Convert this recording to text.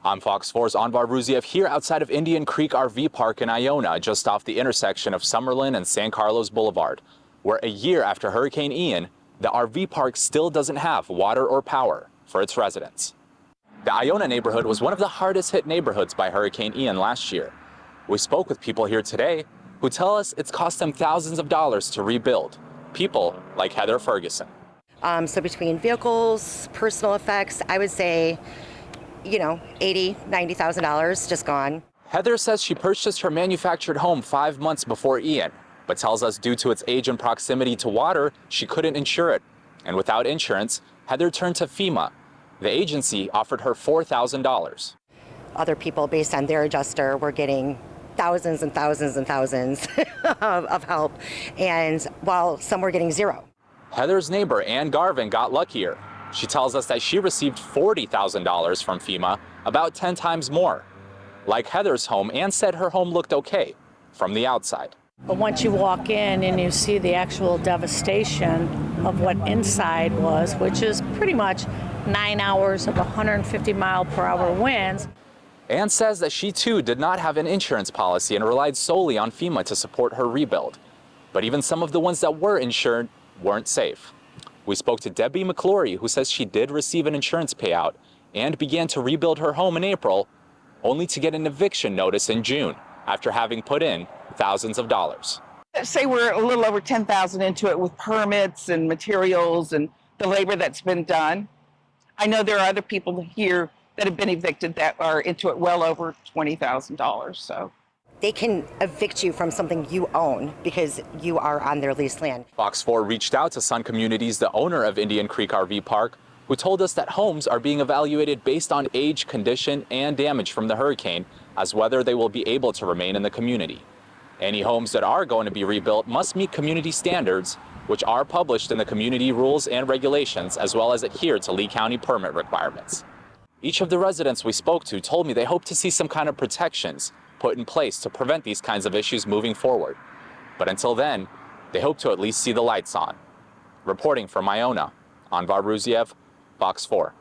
I'm Fox 4's Anvar Ruziev here outside of Indian Creek RV Park in Iona, just off the intersection of Summerlin and San Carlos Boulevard, where a year after Hurricane Ian, the RV park still doesn't have water or power for its residents. The Iona neighborhood was one of the hardest hit neighborhoods by Hurricane Ian last year. We spoke with people here today who tell us it's cost them thousands of dollars to rebuild. People like Heather Ferguson. So between vehicles, personal effects, I would say, $80,000, $90,000 just gone. Heather says she purchased her manufactured home 5 months before Ian, but tells us due to its age and proximity to water, she couldn't insure it. And without insurance, Heather turned to FEMA. The agency offered her $4,000. Other people, based on their adjuster, were getting thousands and thousands and thousands of help, and while some were getting zero. Heather's neighbor, Ann Garvin, got luckier. She tells us that she received $40,000 from FEMA, about 10 times more. Like Heather's home, Ann said her home looked okay from the outside. But once you walk in and you see the actual devastation of what inside was, which is pretty much 9 hours of 150-mile-per-hour winds. Ann says that she too did not have an insurance policy and relied solely on FEMA to support her rebuild. But even some of the ones that were insured weren't safe. We spoke to Debbie McClory, who says she did receive an insurance payout and began to rebuild her home in April, only to get an eviction notice in June after having put in thousands of dollars. Say we're a little over $10,000 into it with permits and materials and the labor that's been done. I know there are other people here that have been evicted that are into it well over $20,000. So they can evict you from something you own because you are on their leased land. Fox 4 reached out to Sun Communities, the owner of Indian Creek RV Park, who told us that homes are being evaluated based on age, condition, and damage from the hurricane, as whether they will be able to remain in the community. Any homes that are going to be rebuilt must meet community standards, which are published in the community rules and regulations, as well as adhere to Lee County permit requirements. Each of the residents we spoke to told me they hope to see some kind of protections put in place to prevent these kinds of issues moving forward. But until then, they hope to at least see the lights on. Reporting from Iona, Anvar Ruziev, Fox 4.